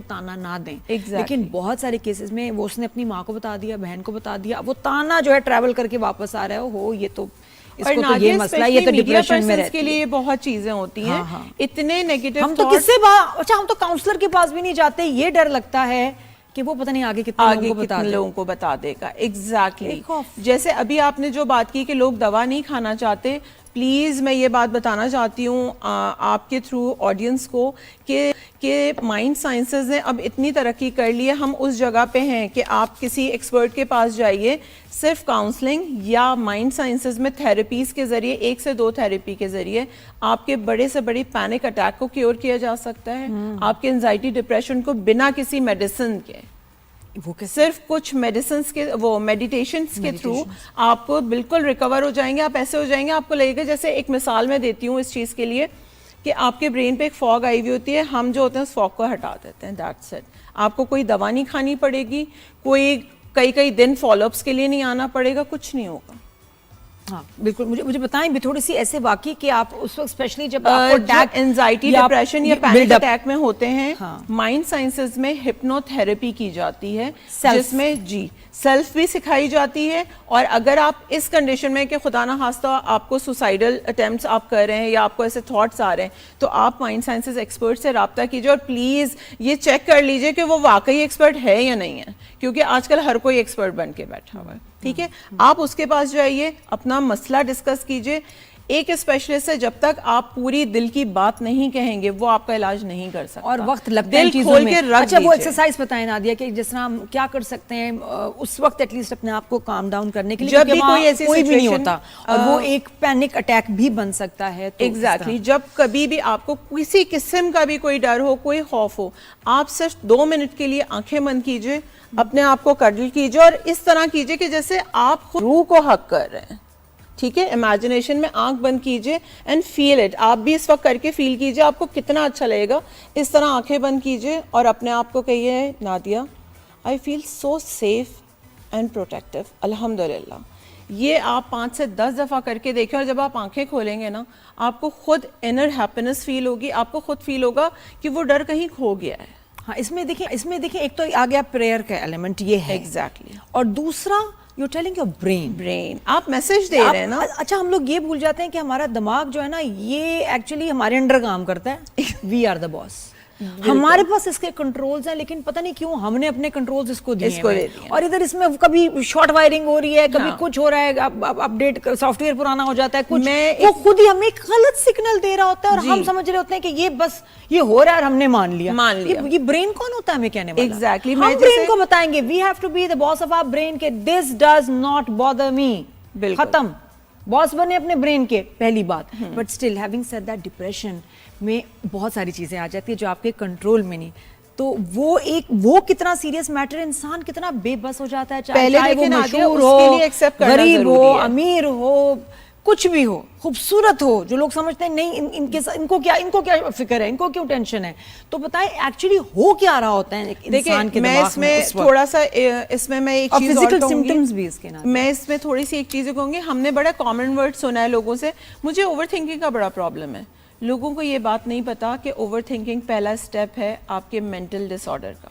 تانا نہ دیں. لیکن بہت سارے کیسز میں وہ اس نے اپنی ماں کو بتا دیا, بہن کو بتا دیا, وہ تانا جو ہے ٹریول کر کے واپس آ رہا ہے, ہو یہ تو اس کو تو یہ مسئلہ, یہ تو ڈپریشن میں رہتی ہے. کے لیے بہت چیزیں ہوتی ہیں, اتنے نیگیٹو. ہم تو کس سے اچھا ہم تو کاؤنسلر کے پاس بھی نہیں جاتے, یہ ڈر لگتا ہے کہ وہ پتہ نہیں آگے کتنے لوگوں کو بتا دے گا. ایگزیکٹلی. جیسے ابھی آپ نے جو بات کی کہ لوگ دوا نہیں کھانا چاہتے, پلیز میں یہ بات بتانا چاہتی ہوں آپ کے تھرو آڈینس کو کہ مائنڈ سائنسز نے اب اتنی ترقی کر لی ہے, ہم اس جگہ پہ ہیں کہ آپ کسی ایکسپرٹ کے پاس جائیے, صرف کاؤنسلنگ یا مائنڈ سائنسز میں تھیراپیز کے ذریعے 1 سے 2 تھیراپی کے ذریعے آپ کے بڑے سے بڑی پینک اٹیک کو کیور کیا جا سکتا ہے, آپ کے انزائٹی ڈپریشن کو بنا کسی میڈیسن کے, صرف کچھ میڈیسنز کے وہ میڈیٹیشنز کے تھرو آپ کو بالکل ریکور ہو جائیں گے. آپ ایسے ہو جائیں گے, آپ کو لگے گا جیسے, ایک مثال میں دیتی ہوں اس چیز کے لیے, کہ آپ کے برین پہ ایک فوگ آئی ہوئی ہوتی ہے, ہم جو ہوتے ہیں اس فوگ کو ہٹا دیتے ہیں, دیٹس اٹ. آپ کو کوئی دوا نہیں کھانی پڑے گی, کوئی کئی دن فالو اپس کے لیے نہیں آنا پڑے گا, کچھ نہیں ہوگا. ہاں بالکل. مجھے بتائیں بھی تھوڑی سی ایسے واقعی کہ آپ اس وقت اسپیشلی جب انزائٹی ڈپریشن یا پینک اٹیک میں ہوتے ہیں, مائنڈ سائنسز میں ہپنو تھراپی کی جاتی ہے, جس میں سیلف بھی سکھائی جاتی ہے. اور اگر آپ اس کنڈیشن میں کہ خدا نہ خواستہ آپ کو سوسائڈل اٹیمپٹس آپ کر رہے ہیں یا آپ کو ایسے تھاٹس آ رہے ہیں, تو آپ مائنڈ سائنسز ایکسپرٹ سے رابطہ کیجیے, اور پلیز یہ چیک کر لیجیے کہ وہ واقعی ایکسپرٹ ہے یا نہیں ہے, کیونکہ آج کل ہر کوئی ایکسپرٹ بن کے بیٹھا ہوا ہے. ٹھیک ہے, آپ اس کے پاس جائیے, اپنا مسئلہ ڈسکس کیجیے. ایک اسپیشلسٹ سے جب تک آپ پوری دل کی بات نہیں کہیں گے, وہ آپ کا علاج نہیں کر سکتا, اور وقت لگتا ہے چیزوں میں. اچھا وہ ایکسرسائز بتائیں نادیہ کہ جس طرح ہم کیا کر سکتے ہیں اس وقت ایٹ لیسٹ اپنے آپ کو کام ڈاؤن کرنے کے لیے, جب بھی کوئی ایسی کوئی بھی نہیں ہوتا اور وہ ایک پینک اٹیک بھی بن سکتا ہے. ایگزیکٹلی. جب کبھی بھی آپ کو کسی قسم کا بھی کوئی ڈر ہو, کوئی خوف ہو, آپ صرف 2 منٹ کے لیے آنکھیں بند کیجیے, اپنے آپ کو کڈل کیجیے, اور اس طرح کیجیے کہ جیسے آپ روح کو حق کر رہے ہیں. ٹھیک ہے, امیجنیشن میں آنکھ بند کیجیے اینڈ فیل اٹ. آپ بھی اس وقت کر کے فیل کیجیے آپ کو کتنا اچھا لگے گا. اس طرح آنکھیں بند کیجیے اور اپنے آپ کو کہیے, Nadia I feel so safe and protective, الحمدللہ. یہ آپ 5 سے 10 دفعہ کر کے دیکھیں, اور جب آپ آنکھیں کھولیں گے نا, آپ کو خود انر ہیپینس فیل ہوگی, آپ کو خود فیل ہوگا کہ وہ ڈر کہیں کھو گیا ہے. ہاں اس میں دیکھیں ایک تو آ گیا پریئر کا ایلیمنٹ, یہ ہے ایگزیکٹلی. اور دوسرا یو ٹیلنگ یور برین, آپ میسج دے رہے ہیں نا. اچھا ہم لوگ یہ بھول جاتے ہیں کہ ہمارا دماغ جو ہے نا, یہ ایکچولی ہمارے انڈر کام کرتا ہے. وی آر دا باس. ہمارے پاس اس کے کنٹرولز ہیں, لیکن پتہ نہیں کیوں ہم نے اپنے کنٹرولز اس کو دیے ہیں, اور ادھر اس میں کبھی شارٹ وائرنگ ہو رہی ہے, کبھی کچھ ہو رہا ہے, اپڈیٹ سافٹ ویئر پرانا ہو جاتا ہے, کچھ وہ خود ہی ہمیں ایک غلط سگنل دے رہا ہوتا ہے, اور ہم سمجھ رہے ہوتے ہیں کہ یہ بس یہ ہو رہا ہے اور ہم نے مان لیا. یہ برین کون ہوتا ہے ہمیں کہنے والا؟ ایگزیکٹلی. ہم برین کو بتائیں گے we have to be the boss of our brain کہ this does not bother me. ختم. باس بنے اپنے برین کے, پہلی بات. But still having said that, depression میں بہت ساری چیزیں آ جاتی ہیں جو آپ کے کنٹرول میں نہیں, تو وہ کتنا سیریس میٹر, انسان کتنا بے بس ہو جاتا ہے, چاہے وہ مشہور ہو, غریب ہو, امیر ہو, کچھ بھی ہو, خوبصورت ہو. جو لوگ سمجھتے ہیں نہیں ان کو کیا فکر ہے, ان کو کیوں ٹینشن ہے, تو بتائیں ایکچولی ہو کیا رہا ہوتا ہے انسان کے دماغ میں. تھوڑا سا اس میں ایک چیز اور سمپٹمز بھی اس کے نام, میں اس میں تھوڑی سی ایک چیز کہوں گی. ہم نے بڑا کامن ورڈ سنا ہے لوگوں سے, مجھے اوور تھنکنگ کا بڑا پرابلم ہے. لوگوں کو یہ بات نہیں پتا کہ اوور تھنکنگ پہلا سٹیپ ہے آپ کے مینٹل ڈس آرڈر کا.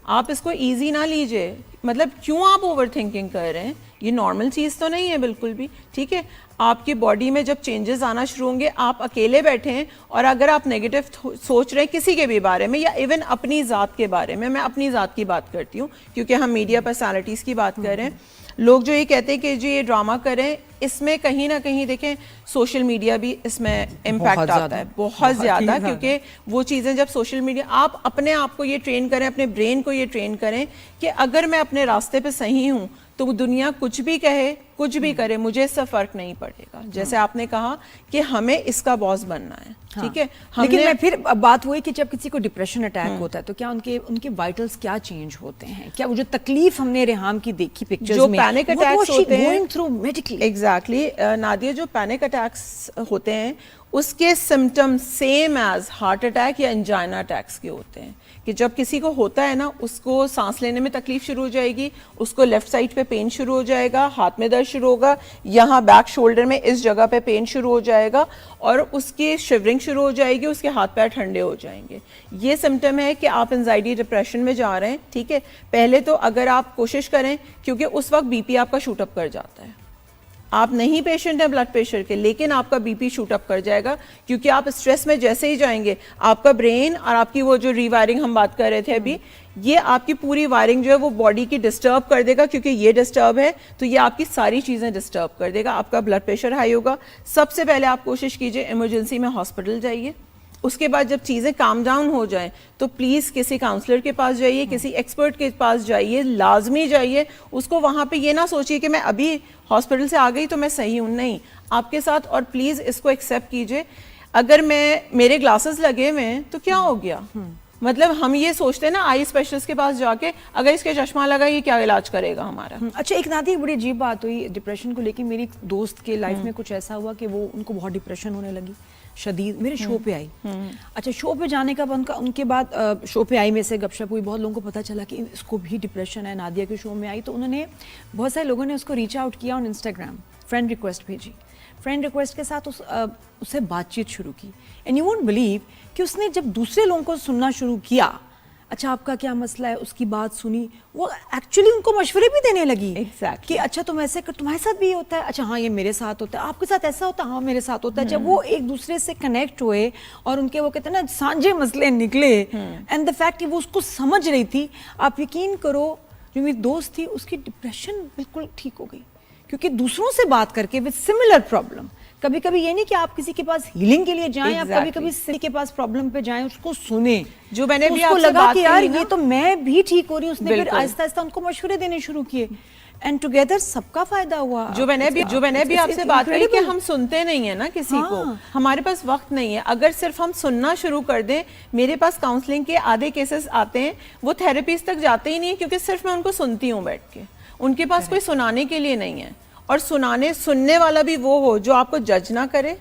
آپ اس کو ایزی نہ لیجئے. مطلب کیوں آپ اوور تھنکنگ کر رہے ہیں, یہ نارمل چیز تو نہیں ہے بالکل بھی. ٹھیک ہے, آپ کی باڈی میں جب چینجز آنا شروع ہوں گے, آپ اکیلے بیٹھے ہیں, اور اگر آپ نیگیٹو سوچ رہے ہیں کسی کے بھی بارے میں, یا ایون اپنی ذات کے بارے میں اپنی ذات کی بات کرتی ہوں کیونکہ ہم میڈیا پرسنالٹیز کی بات کر رہے ہیں. لوگ جو یہ کہتے ہیں کہ جی یہ ڈرامہ کریں, اس میں کہیں نہ کہیں دیکھیں سوشل میڈیا بھی اس میں امپیکٹ آتا ہے بہت زیادہ, کیونکہ وہ چیزیں جب سوشل میڈیا, آپ اپنے آپ کو یہ ٹرین کریں, اپنے برین کو یہ ٹرین کریں کہ اگر میں اپنے راستے پہ صحیح ہوں تو دنیا کچھ بھی کہے, کچھ بھی کرے, مجھے اس سے فرق نہیں پڑے گا. جیسے آپ نے کہا کہ ہمیں اس کا باس بننا ہے. ٹھیک ہے, لیکن میں پھر بات ہوئی کہ جب کسی کو ڈپریشن اٹیک ہوتا ہے تو کیا ان کے وائٹلز کیا چینج ہوتے ہیں, کیا وہ جو تکلیف ہم نے ریحام کی دیکھی پکچرز میں, جو پینک اٹیکس ہوتے ہیں تھرو میڈیکلی. ایگزیکٹلی نادیہ, جو پینک اٹیکس ہوتے ہیں اس کے symptom same as heart attack یا انجائنا اٹیکس کے ہوتے ہیں, کہ جب کسی کو ہوتا ہے نا اس کو سانس لینے میں تکلیف شروع ہو جائے گی, اس کو لیفٹ سائڈ پہ پین شروع ہو جائے گا, ہاتھ میں درد شروع ہوگا, یہاں بیک شولڈر میں اس جگہ پہ پین شروع ہو جائے گا, اور اس کی شیورنگ شروع ہو جائے گی, اس کے ہاتھ پیر ٹھنڈے ہو جائیں گے. یہ سمٹم ہے کہ آپ انزائٹی ڈپریشن میں جا رہے ہیں. ٹھیک ہے, پہلے تو اگر آپ کوشش کریں, کیونکہ اس وقت بی پی آپ کا شوٹ اپ کر جاتا ہے, آپ نہیں پیشنٹ ہیں بلڈ پریشر کے, لیکن آپ کا بی پی شوٹ اپ کر جائے گا, کیونکہ آپ اسٹریس میں جیسے ہی جائیں گے آپ کا برین اور آپ کی وہ جو ری وائرنگ ہم بات کر رہے تھے ابھی, یہ آپ کی پوری وائرنگ جو ہے وہ باڈی کی ڈسٹرب کر دے گا, کیونکہ یہ ڈسٹرب ہے تو یہ آپ کی ساری چیزیں ڈسٹرب کر دے گا. آپ کا بلڈ پریشر ہائی ہوگا. سب سے پہلے آپ کوشش کیجئے ایمرجنسی میں ہاسپٹل جائیے. اس کے بعد جب چیزیں کام ڈاؤن ہو جائیں تو پلیز کسی کاؤنسلر کے پاس جائیے, کسی ایکسپرٹ کے پاس جائیے, لازمی جائیے. اس کو وہاں پہ یہ نہ سوچیے کہ میں ابھی ہاسپٹل سے آ گئی تو میں صحیح ہوں, نہیں, آپ کے ساتھ. اور پلیز اس کو ایکسیپٹ کیجئے, اگر میرے گلاسز لگے ہوئے ہیں تو کیا ہو گیا, مطلب ہم یہ سوچتے ہیں نا آئی اسپیشلسٹ کے پاس جا کے اگر اس کے چشمہ لگا یہ کیا علاج کرے گا ہمارا. اچھا, ایک نادی بڑی عجیب بات ہوئی ڈپریشن کو لے کے. میری دوست کے لائف میں کچھ ایسا ہوا کہ وہ ان کو بہت ڈپریشن ہونے لگی شدید. میرے شو پہ آئی. اچھا, شو پہ جانے کا ان کے بعد شو پہ آئی, میں سے گپ شپ ہوئی, بہت لوگوں کو پتہ چلا کہ اس کو بھی ڈپریشن ہے. نادیہ کے شو میں آئی تو انہوں نے, بہت سارے لوگوں نے اس کو ریچ آؤٹ کیا آن انسٹاگرام, فرینڈ ریکویسٹ بھیجی. فرینڈ ریکویسٹ کے ساتھ اس سے بات چیت شروع کی. اینڈ یو وونٹ بلیو کہ اس نے جب دوسرے لوگوں کو سننا شروع کیا, اچھا آپ کا کیا مسئلہ ہے, اس کی بات سنی, وہ ایکچولی ان کو مشورے بھی دینے لگی کہ اچھا تم ایسے کر, تمہارے ساتھ بھی یہ ہوتا ہے, اچھا ہاں یہ میرے ساتھ ہوتا ہے, آپ کے ساتھ ایسا ہوتا ہے, ہاں میرے ساتھ ہوتا ہے. جب وہ ایک دوسرے سے کنیکٹ ہوئے اور ان کے وہ کہتے ہیں نا سانجھے مسئلے نکلے, اینڈ دا فیکٹ کہ وہ اس کو سمجھ رہی تھی, آپ یقین کرو جو میری دوست تھی اس کی ڈپریشن بالکل ٹھیک ہو گئی, کیونکہ دوسروں سے بات کر کے وتھ سملر پرابلم. کبھی کبھی یہ نہیں کہ آپ کسی کے پاس ہیلنگ کے لیے جائیں, آپ کبھی کبھی کسی کے پاس پرابلم پہ جائیں, اس کو سنیں. جو میں نے بھی اس کو لگا کہ یار یہ تو میں بھی ٹھیک ہو رہی ہوں, اس نے پھر آہستہ آہستہ ان کو مشورے دینے شروع کیے, اینڈ ٹوگیدر سب کا فائدہ ہوا. جو میں نے بھی آپ سے بات کری کہ ہم سنتے نہیں ہیں نا کسی کو, ہمارے پاس وقت نہیں ہے. اگر صرف ہم سننا شروع کر دیں, میرے پاس کاؤنسلنگ کے آدھے کیسز آتے ہیں وہ تھراپیز تک جاتے ہی نہیں, کیونکہ صرف میں ان کو سنتی ہوں بیٹھ کے, ان کے پاس کوئی سنانے کے لیے نہیں ہے. اور سننے والا بھی وہ ہو جو آپ کو جج نہ کرے,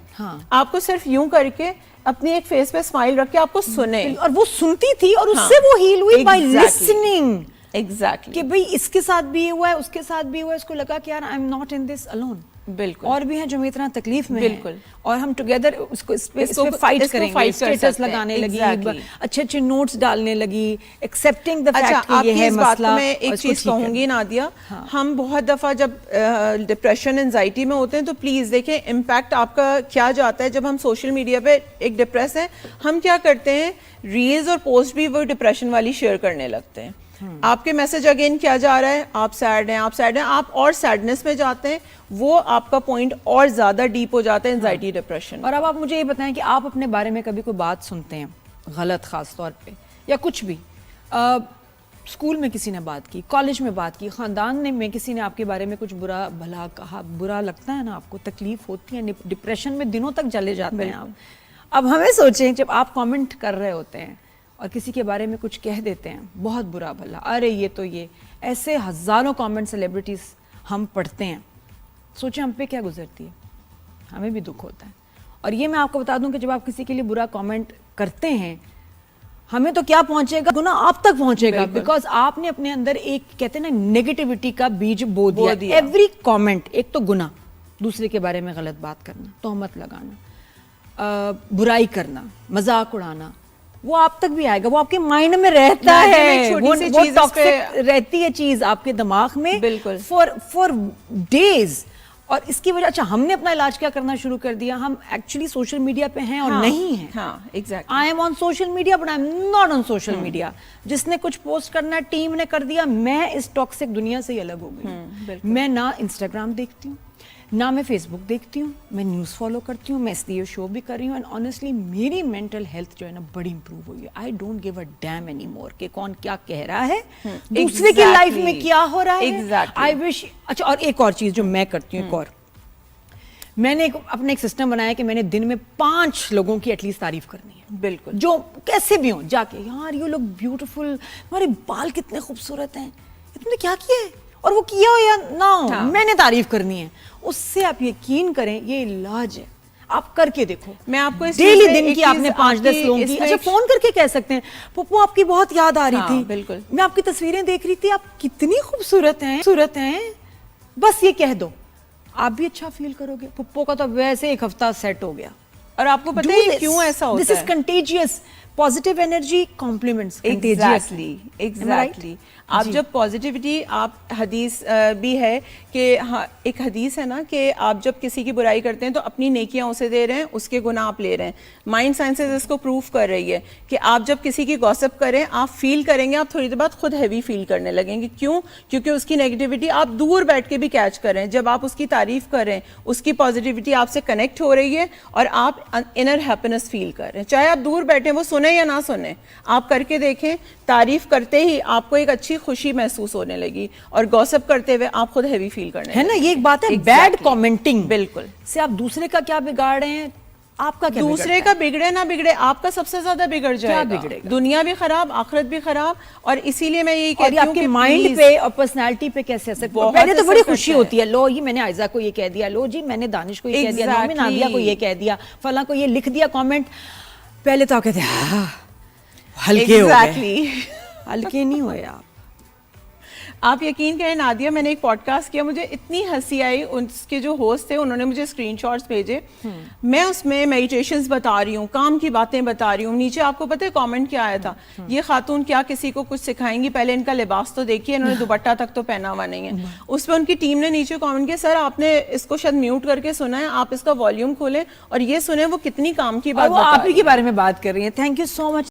آپ کو صرف یوں کر کے اپنی ایک فیس پہ اسمائل رکھ کے آپ کو سنے. اور وہ سنتی تھی اور اس سے وہ ہیل ہوئی بائی لسننگ. ایگزیکٹلی کہ بھئی اس کے ساتھ بھی یہ ہوا ہے, اس کے ساتھ بھی ہوا ہے, اس کو لگا کہ یار I am not in this alone. بالکل, اور بھی ہیں جو اتنا تکلیف میں بالکل, اور ہم ٹوگیدر اس کو فائٹ کریں گے, اسٹیٹس لگانے لگی, اچھے اچھے نوٹس ڈالنے لگی, ایکسیپٹنگ دا فیکٹ کہ یہ ہے مسئلہ. میں ایک چیز کہوں گی نادیہ, ہم بہت دفعہ جب ڈپریشن انزائٹی میں ہوتے ہیں تو پلیز دیکھیں امپیکٹ آپ کا کیا جاتا ہے. جب ہم سوشل میڈیا پہ ایک ڈپریس ہیں, ہم کیا کرتے ہیں, ریلز اور پوسٹ بھی وہ ڈپریشن والی شیئر کرنے لگتے ہیں. آپ کے میسج اگین کیا جا رہا ہے, آپ سیڈ ہیں, آپ اور سیڈنس میں جاتے ہیں, وہ آپ کا پوائنٹ اور زیادہ ڈیپ ہو جاتا ہے انزائٹی ڈپریشن. اور اب آپ مجھے یہ بتائیں کہ آپ اپنے بارے میں کبھی کوئی بات سنتے ہیں غلط, خاص طور پہ, یا کچھ بھی, اسکول میں کسی نے بات کی, کالج میں بات کی, خاندان میں کسی نے آپ کے بارے میں کچھ برا بھلا کہا, برا لگتا ہے نا آپ کو, تکلیف ہوتی ہے, ڈپریشن میں دنوں تک چلے جاتے ہیں آپ. اب ہمیں سوچیں جب آپ کامنٹ کر رہے ہوتے ہیں اور کسی کے بارے میں کچھ کہہ دیتے ہیں بہت برا بھلا, ارے یہ تو یہ, ایسے ہزاروں کامنٹ سیلیبریٹیز ہم پڑھتے ہیں, سوچیں ہم پہ کیا گزرتی ہے, ہمیں بھی دکھ ہوتا ہے. اور یہ میں آپ کو بتا دوں کہ جب آپ کسی کے لیے برا کامنٹ کرتے ہیں, ہمیں تو کیا پہنچے گا, گناہ آپ تک پہنچے گا, بیکاز آپ نے اپنے اندر ایک کہتے ہیں نا نیگیٹیوٹی کا بیج بو دیا. ایوری کامنٹ, ایک تو گناہ, دوسرے کے بارے میں غلط بات کرنا, تہمت لگانا, برائی کرنا, مذاق اڑانا, وہ آپ تک بھی آئے گا, وہ آپ کے مائنڈ میں رہتا ہے, وہ ٹاکسک رہتی ہے چیز آپ کے دماغ میں فار ڈیز. اور اس کی وجہ, اچھا ہم نے اپنا علاج کیا کرنا شروع کر دیا, ہم ایکچولی سوشل میڈیا پہ ہیں اور نہیں ہیں. I am on social media but I am not on social media. جس نے کچھ پوسٹ کرنا ٹیم نے کر دیا, میں اس ٹاکسک دنیا سے ہی الگ ہو گئی. میں نہ انسٹاگرام دیکھتی ہوں, نہ میں فیس بک دیکھتی ہوں, میں نیوز فالو کرتی ہوں, میں اس لیے شو بھی کر رہی ہوں. اینڈ آنیسٹلی میری مینٹل ہیلتھ جو ہے نا بڑی امپروو ہوئی ہے. I don't give a damn anymore کہ کون کیا کہہ رہا ہے, دوسرے کی لائف میں کیا ہو رہا ہے. آئی وش. اچھا, اور ایک اور چیز جو میں کرتی ہوں, ایک اور, میں نے اپنا ایک سسٹم بنایا کہ میں نے دن میں 5 لوگوں کی ایٹ لیسٹ تعریف کرنی ہے. بالکل, جو کیسے بھی ہوں, جا کے یار یو لک بیوٹیفل, تمہارے بال کتنے خوبصورت ہیں, تم نے کیا کیا ہے, اور وہ کیا ہو یا نہ ہو, میں نے تعریف کرنی ہے. اس سے آپ یقین کریں یہ علاج ہے. آپ کر کے دیکھو. میں آپ کو ڈیلی دن کی آپ نے 5-10 لوگوں کی, اچھا فون کر کے کہہ سکتے ہیں پپو آپ کی بہت یاد آ رہی تھی, بالکل, میں آپ کی تصویریں دیکھ رہی تھی, آپ کتنی خوبصورت ہیں, بس یہ کہہ دو, آپ بھی اچھا فیل کرو گے. پپو کا تو ویسے ایک ہفتہ سیٹ ہو گیا. اور آپ کو پتہ ہے کیوں ایسا ہوتا ہے؟ This is contagious. Positive energy compliments exactly. آپ جب پازیٹیوٹی, آپ حدیث بھی ہے کہ ہاں ایک حدیث ہے نا کہ آپ جب کسی کی برائی کرتے ہیں تو اپنی نیکیاں اسے دے رہے ہیں, اس کے گناہ آپ لے رہے ہیں. مائنڈ سائنسز اس کو پروف کر رہی ہے کہ آپ جب کسی کی گوسپ کریں آپ فیل کریں گے, آپ تھوڑی دیر بعد خود ہیوی فیل کرنے لگیں گے. کیوں؟ کیونکہ اس کی نیگیٹیوٹی آپ دور بیٹھ کے بھی کیچ کریں. جب آپ اس کی تعریف کریں, اس کی پازیٹیوٹی آپ سے کنیکٹ ہو رہی ہے اور آپ انر ہیپینس فیل کر رہے ہیں, چاہے آپ دور بیٹھیں وہ سنیں یا نہ سنیں, آپ کر کے دیکھیں. تعریف کرتے ہی آپ کو ایک اچھی خوشی محسوس ہونے لگی, اور گوسپ کرتے ہوئے آپ خود ہیوی فیل کرنے ہے نا. یہ ایک بات ہے, بیڈ کامنٹنگ بالکل سے آپ دوسرے کا کیا بگاڑ رہے ہیں, آپ کا کیا دوسرے کا بگڑے نہ بگڑے, آپ کا سب سے زیادہ بگڑ جائے گا. دنیا بھی خراب, آخرت بھی خراب. اور اسی لیے میں یہی کہتی ہوں کہ مائنڈ پہ اور پرسنالٹی پہ کیسے اثر. پہلے تو بڑی خوشی ہوتی ہے, لو جی میں نے عائزہ کو یہ کہہ دیا, لو جی میں نے دانش کو یہ کہہ دیا, میں نادیہ کو یہ کہہ دیا, فلاں کو یہ لکھ دیا کامنٹ. پہلے تو آپ کہتے ہیں ہلکے ہو گئے, ہلکے نہیں ہوئے آپ. آپ یقین کریں نادیہ, میں نے ایک پوڈ کاسٹ کیا, مجھے اتنی ہنسی آئی. اس کے جو ہوسٹ تھے انہوں نے مجھے اسکرین شاٹس بھیجے, میں اس میں میڈیٹیشنز بتا رہی ہوں, کام کی باتیں بتا رہی ہوں. نیچے آپ کو پتہ ہے کامنٹ کیا آیا تھا, یہ خاتون کیا کسی کو کچھ سکھائیں گی, پہلے ان کا لباس تو دیکھیے, انہوں نے دوپٹہ تک تو پہنا ہوا نہیں ہے. اس پہ ان کی ٹیم نے نیچے کامنٹ کیا, سر آپ نے اس کو شاید میوٹ کر کے سنا ہے, آپ اس کا والیوم کھولیں اور یہ سنیں وہ کتنی کام کی بات, آپ ہی کے بارے میں بات کر رہی ہیں. Thank you so much.